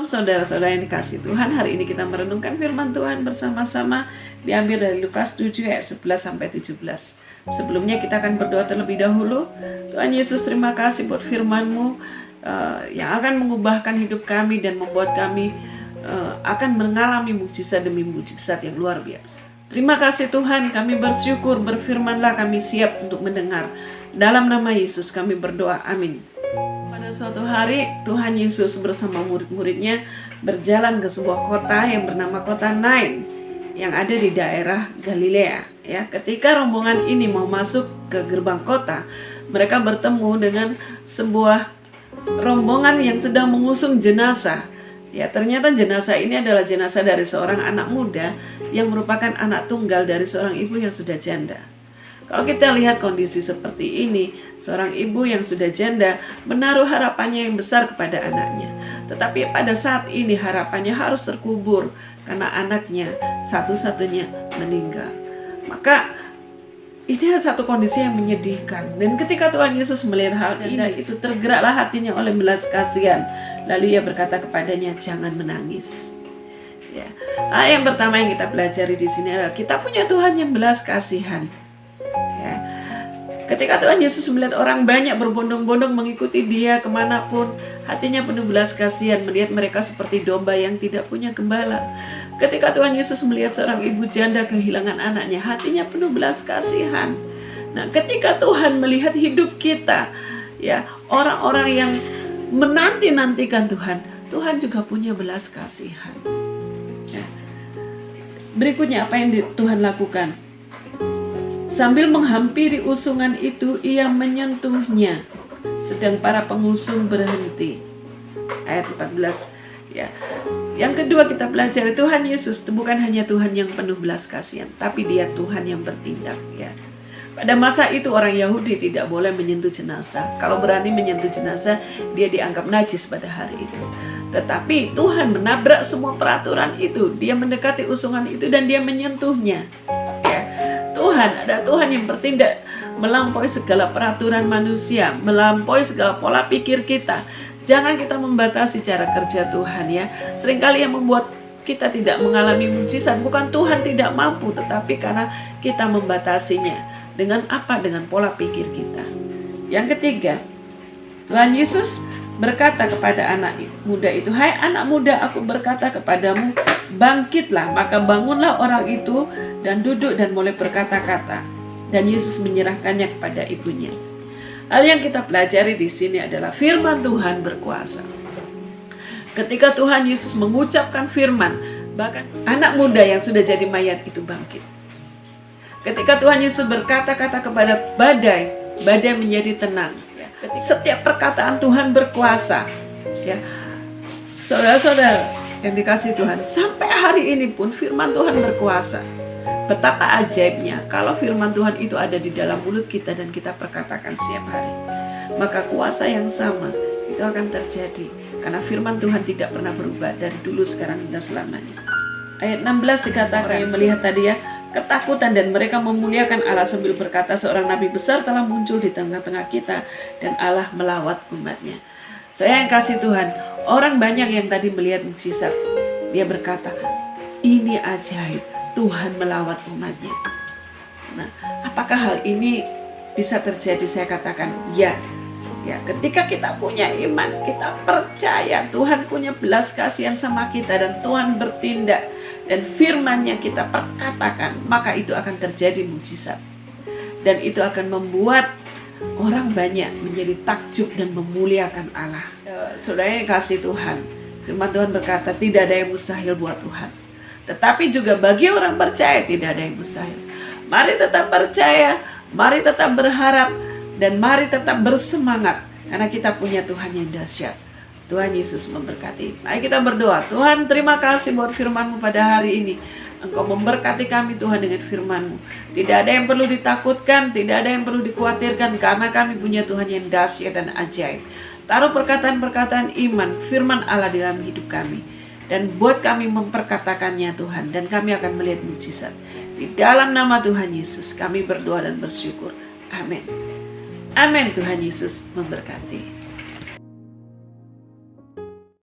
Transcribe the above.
Shalom saudara-saudara yang dikasihi Tuhan. Hari ini kita merenungkan firman Tuhan bersama-sama, diambil dari Lukas 7 ayat 11-17. Sebelumnya kita akan berdoa terlebih dahulu. Tuhan Yesus, terima kasih buat firman-Mu yang akan mengubahkan hidup kami dan membuat kami akan mengalami mukjizat demi mukjizat yang luar biasa. Terima kasih Tuhan, kami bersyukur, berfirmanlah, kami siap untuk mendengar. Dalam nama Yesus kami berdoa, amin. Pada suatu hari Tuhan Yesus bersama murid-muridnya berjalan ke sebuah kota yang bernama kota Nain yang ada di daerah Galilea. Ya, ketika rombongan ini mau masuk ke gerbang kota, mereka bertemu dengan sebuah rombongan yang sedang mengusung jenazah. Ya, ternyata jenazah ini adalah jenazah dari seorang anak muda yang merupakan anak tunggal dari seorang ibu yang sudah janda. Kalau kita lihat kondisi seperti ini, seorang ibu yang sudah janda menaruh harapannya yang besar kepada anaknya. Tetapi pada saat ini harapannya harus terkubur karena anaknya satu-satunya meninggal. Maka ini adalah satu kondisi yang menyedihkan. Dan ketika Tuhan Yesus melihat hal ini, itu tergeraklah hatinya oleh belas kasihan. Lalu ia berkata kepadanya, jangan menangis. Ya. Yang pertama yang kita pelajari di sini adalah kita punya Tuhan yang belas kasihan. Ketika Tuhan Yesus melihat orang banyak berbondong-bondong mengikuti dia kemanapun, hatinya penuh belas kasihan melihat mereka seperti domba yang tidak punya gembala. Ketika Tuhan Yesus melihat seorang ibu janda kehilangan anaknya, hatinya penuh belas kasihan. Nah, ketika Tuhan melihat hidup kita, ya, orang-orang yang menanti-nantikan Tuhan, Tuhan juga punya belas kasihan. Ya. Berikutnya apa yang Tuhan lakukan? Sambil menghampiri usungan itu, ia menyentuhnya, sedang para pengusung berhenti. Ayat 14. Ya. Yang kedua kita pelajari, Tuhan Yesus bukan hanya Tuhan yang penuh belas kasihan, tapi Dia Tuhan yang bertindak. Ya. Pada masa itu orang Yahudi tidak boleh menyentuh jenazah. Kalau berani menyentuh jenazah, dia dianggap najis pada hari itu. Tetapi Tuhan menabrak semua peraturan itu. Dia mendekati usungan itu dan Dia menyentuhnya. Tuhan, ada Tuhan yang bertindak melampaui segala peraturan manusia, melampaui segala pola pikir kita. Jangan kita membatasi cara kerja Tuhan, ya. Seringkali yang membuat kita tidak mengalami mukjizat bukan Tuhan tidak mampu, tetapi karena kita membatasinya. Dengan apa? Dengan pola pikir kita. Yang ketiga, Tuhan Yesus berkata kepada anak muda itu, hai anak muda, aku berkata kepadamu, bangkitlah. Maka bangunlah orang itu dan duduk dan mulai berkata-kata. Dan Yesus menyerahkannya kepada ibunya. Hal yang kita pelajari di sini adalah firman Tuhan berkuasa. Ketika Tuhan Yesus mengucapkan firman, bahkan anak muda yang sudah jadi mayat itu bangkit. Ketika Tuhan Yesus berkata-kata kepada badai, badai menjadi tenang. Setiap perkataan Tuhan berkuasa. Ya, saudara-saudara yang dikasihi Tuhan, sampai hari ini pun firman Tuhan berkuasa. Betapa ajaibnya kalau firman Tuhan itu ada di dalam mulut kita dan kita perkatakan setiap hari. Maka kuasa yang sama itu akan terjadi. Karena firman Tuhan tidak pernah berubah dari dulu, sekarang, dan selamanya. Ayat 16 dikatakan yang melihat tadi, ya, ketakutan dan mereka memuliakan Allah sambil berkata, seorang nabi besar telah muncul di tengah-tengah kita dan Allah melawat umatnya. Saya yang kasih Tuhan, orang banyak yang tadi melihat mukjizat, dia berkata, ini ajaib, Tuhan melawat umatnya. Nah, apakah hal ini bisa terjadi? Saya katakan ya. Ya, ketika kita punya iman, kita percaya Tuhan punya belas kasihan sama kita dan Tuhan bertindak dan firman-Nya kita perkatakan, maka itu akan terjadi mukjizat. Dan itu akan membuat orang banyak menjadi takjub dan memuliakan Allah. Saudara yang kasih Tuhan, firman Tuhan berkata tidak ada yang mustahil buat Tuhan. Tetapi juga bagi orang percaya tidak ada yang mustahil. Mari tetap percaya, mari tetap berharap, dan mari tetap bersemangat karena kita punya Tuhan yang dahsyat. Tuhan Yesus memberkati. Mari kita berdoa. Tuhan, terima kasih buat firman-Mu pada hari ini. Engkau memberkati kami Tuhan dengan firman-Mu. Tidak ada yang perlu ditakutkan, tidak ada yang perlu dikhawatirkan karena kami punya Tuhan yang dahsyat dan ajaib. Taruh perkataan-perkataan iman, firman Allah di dalam hidup kami. Dan buat kami memperkatakannya Tuhan. Dan kami akan melihat mukjizat. Di dalam nama Tuhan Yesus kami berdoa dan bersyukur. Amin. Amin. Tuhan Yesus memberkati.